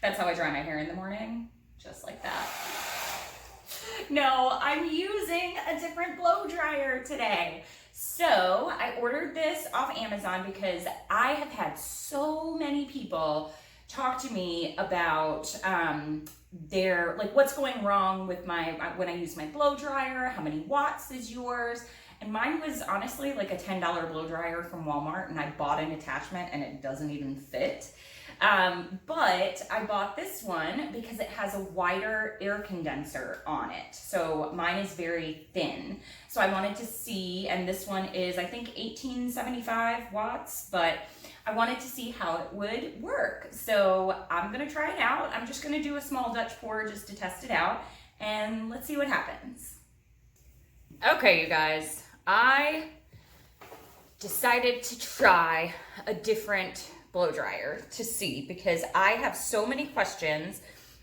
That's how I dry my hair in the morning, just like that. No, I'm using a different blow dryer today. So I ordered this off Amazon because I have had so many people talk to me about their, like, what's going wrong with my, when I use my blow dryer, how many watts is yours? And mine was honestly like a $10 blow dryer from Walmart, and I bought an attachment and it doesn't even fit. But I bought this one because it has a wider air condenser on it. So mine is very thin. So I wanted to see, and this one is, I think, 1875 watts, but I wanted to see how it would work. So I'm gonna try it out. I'm just gonna do a small Dutch pour just to test it out, and let's see what happens. Okay, you guys, I decided to try a different blow dryer to see, because I have so many questions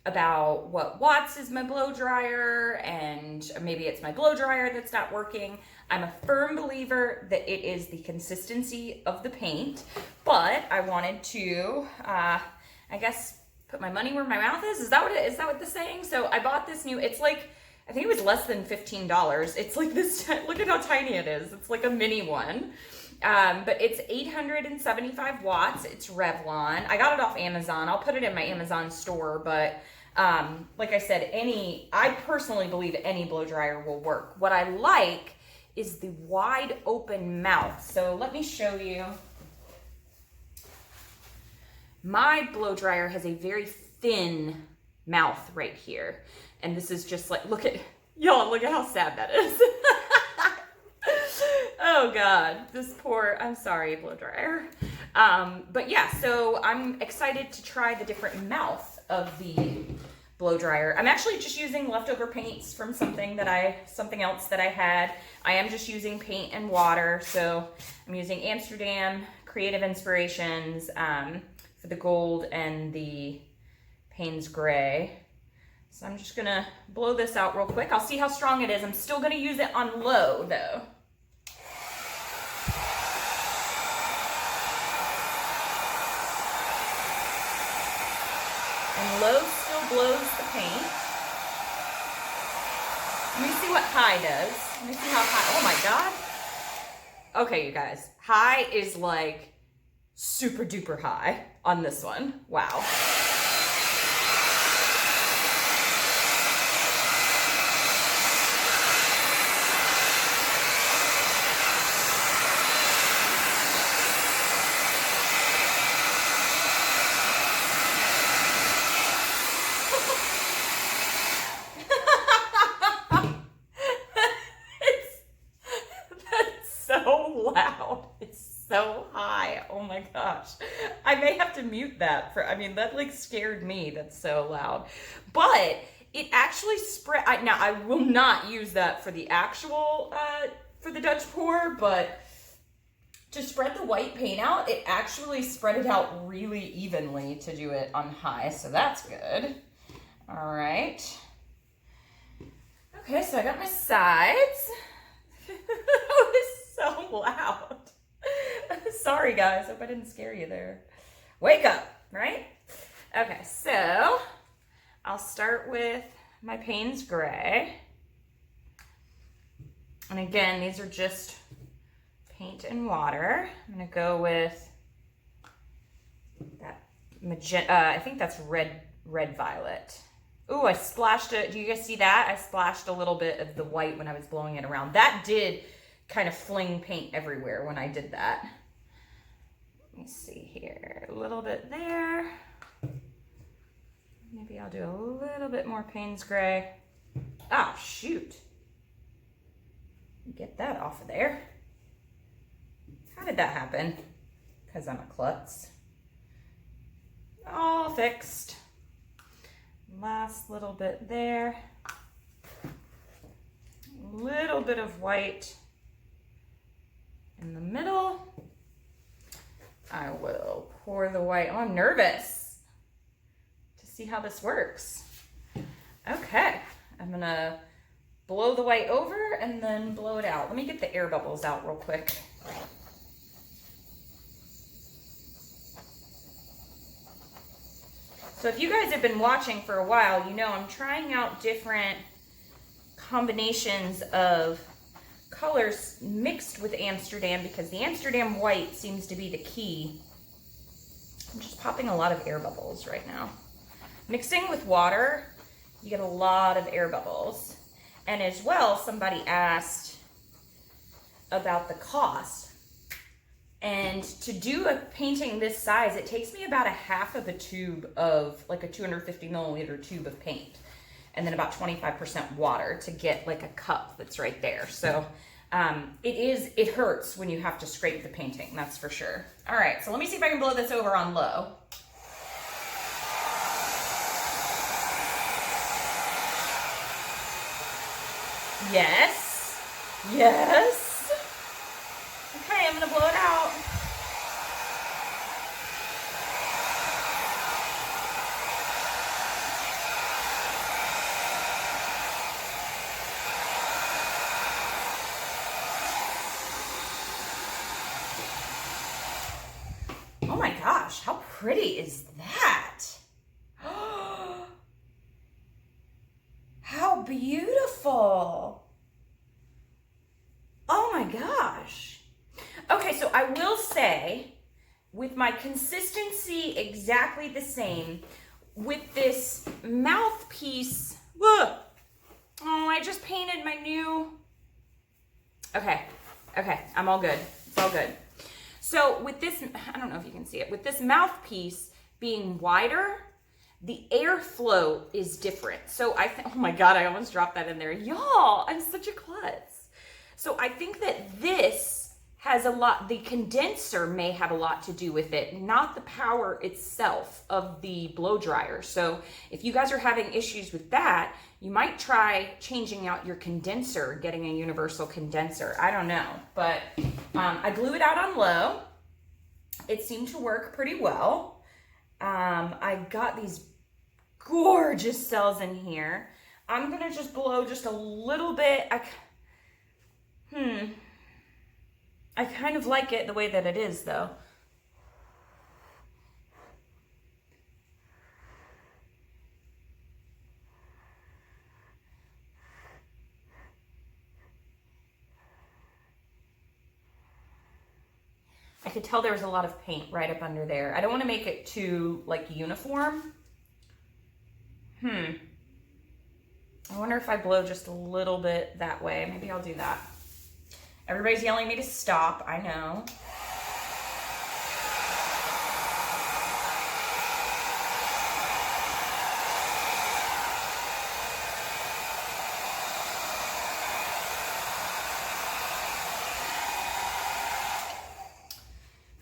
about what watts is my blow dryer, and maybe it's my blow dryer that's not working. I'm a firm believer that it is the consistency of the paint, but I wanted to, I guess, put my money where my mouth is. Is that what the saying? So I bought this new, it's like, I think it was less than $15. It's like this, look at how tiny it is. It's like a mini one. But it's 875 watts. It's Revlon. I got it off Amazon. I'll put it in my Amazon store, but like I said, I personally believe any blow dryer will work. What I like is the wide open mouth. So let me show you. My blow dryer has a very thin mouth right here. And this is just like, look at how sad that is. Oh God, this poor, I'm sorry, blow dryer. But yeah, so I'm excited to try the different mouth of the blow dryer. I'm actually just using leftover paints from something else that I had. I am just using paint and water. So I'm using Amsterdam Creative Inspirations for the gold and the Payne's Gray. So I'm just gonna blow this out real quick. I'll see how strong it is. I'm still gonna use it on low though. And low still blows the paint. Let me see what high does. Let me see how high, oh my God. Okay, you guys, high is like super duper high on this one. Wow. So high. Oh my gosh. I may have to mute that that like scared me. That's so loud. But it actually spread. Now I will not use that for the actual, for the Dutch pour, but to spread the white paint out, it actually spread it out really evenly to do it on high. So that's good. All right. Okay, so I got my sides. It's so loud. Sorry guys, hope I didn't scare you there. Wake up, right? Okay, so I'll start with my Payne's Gray. And again, these are just paint and water. I'm gonna go with that magenta, I think that's red violet. Ooh, I splashed it. Do you guys see that? I splashed a little bit of the white when I was blowing it around. That did kind of fling paint everywhere when I did that. Let me see here, a little bit there. Maybe I'll do a little bit more Payne's Gray. Ah, shoot. Get that off of there. How did that happen? Because I'm a klutz. All fixed. Last little bit there. A little bit of white in the middle. I will pour the white. Oh, I'm nervous to see how this works. Okay, I'm gonna blow the white over and then blow it out. Let me get the air bubbles out real quick. So if you guys have been watching for a while, you know I'm trying out different combinations of colors mixed with Amsterdam because the Amsterdam white seems to be the key. I'm just popping a lot of air bubbles right now. Mixing with water, you get a lot of air bubbles. And as well, somebody asked about the cost. And to do a painting this size, it takes me about a half of a tube of, like a 250 milliliter tube of paint. And then about 25% water to get like a cup that's right there. So it hurts when you have to scrape the painting, that's for sure. All right, so let me see if I can blow this over on low. Yes, yes. Okay, I'm gonna blow it out. Oh my gosh, how pretty is that? How beautiful. Oh my gosh. Okay, so I will say, with my consistency exactly the same, with this mouthpiece, oh, I just painted my new, okay, I'm all good, it's all good. So with this, I don't know if you can see it, with this mouthpiece being wider, the airflow is different. So oh my God, I almost dropped that in there. Y'all, I'm such a klutz. So I think that this has a lot, the condenser may have a lot to do with it, not the power itself of the blow dryer. So if you guys are having issues with that, you might try changing out your condenser, getting a universal condenser. I don't know, but I blew it out on low. It seemed to work pretty well. I got these gorgeous cells in here. I'm gonna just blow just a little bit. I kind of like it the way that it is though. I could tell there was a lot of paint right up under there. I don't want to make it too like uniform. I wonder if I blow just a little bit that way. Maybe I'll do that. Everybody's yelling at me to stop, I know.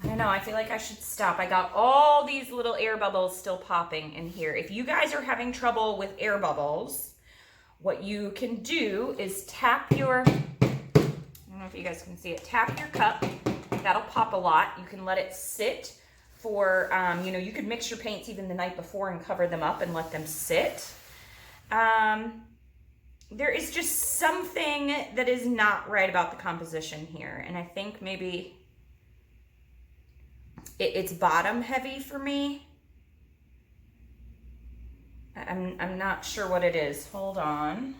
I don't know, I feel like I should stop. I got all these little air bubbles still popping in here. If you guys are having trouble with air bubbles, what you can do is tap your, I don't know if you guys can see it, tap your cup. That'll pop a lot. You can let it sit for, you know, you could mix your paints even the night before and cover them up and let them sit. There is just something that is not right about the composition here. And I think maybe it's bottom heavy for me. I'm not sure what it is. Hold on.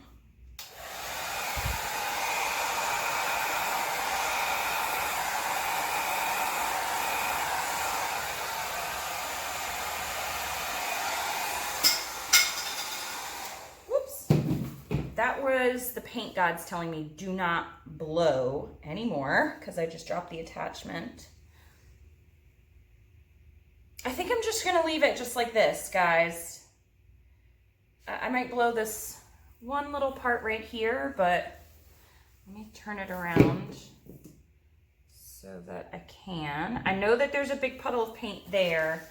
Whoops. That was the paint gods telling me do not blow anymore because I just dropped the attachment. I think I'm just gonna leave it just like this, guys. I might blow this one little part right here, but let me turn it around so that I can. I know that there's a big puddle of paint there,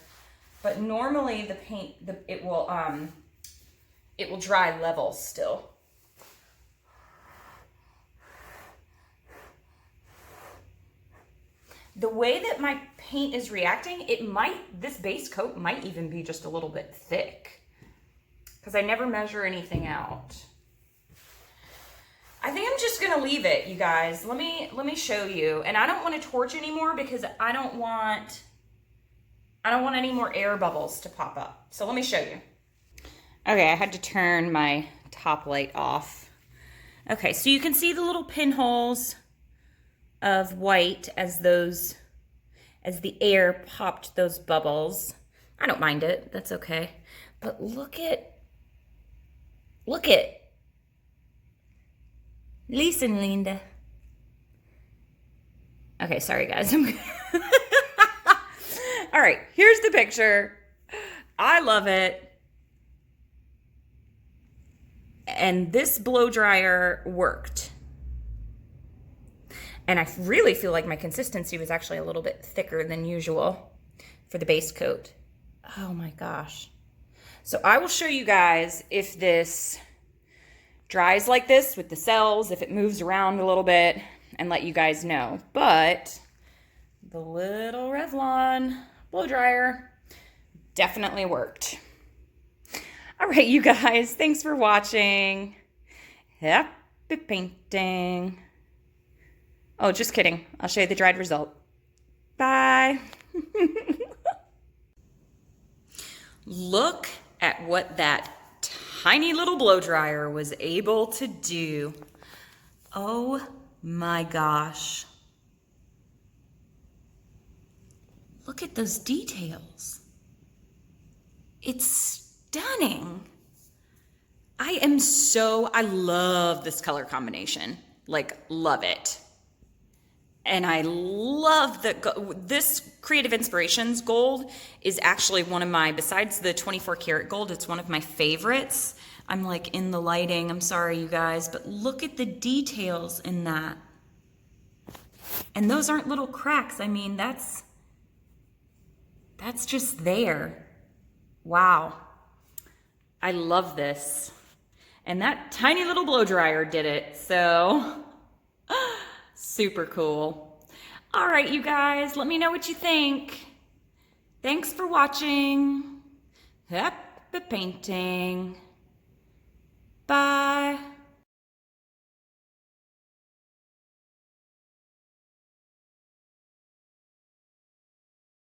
but normally the paint, it will dry level still. The way that my paint is reacting, this base coat might even be just a little bit thick because I never measure anything out. I think I'm just gonna leave it, you guys. Let me show you. And I don't want to torch anymore because I don't want I don't want any more air bubbles to pop up. So let me show you. Okay, I had to turn my top light off. Okay, so you can see the little pinholes of white as the air popped those bubbles. I don't mind it, that's okay. But look at, listen, Linda. Okay, sorry guys. All right, here's the picture. I love it. And this blow dryer worked. And I really feel like my consistency was actually a little bit thicker than usual for the base coat. Oh my gosh. So I will show you guys if this dries like this with the cells, if it moves around a little bit, and let you guys know. But the little Revlon blow dryer definitely worked. All right, you guys, thanks for watching. Happy painting. Oh, just kidding. I'll show you the dried result. Bye. Look at what that tiny little blow dryer was able to do. Oh my gosh. Look at those details. It's stunning. I love this color combination. Like, love it. And I love that this Creative Inspirations gold is actually one of my, besides the 24 karat gold, it's one of my favorites. I'm like in the lighting, I'm sorry you guys, but look at the details in that. And those aren't little cracks. I mean, that's just there. Wow. I love this. And that tiny little blow dryer did it, so super cool. All right, you guys, let me know what you think. Thanks for watching. Happy painting.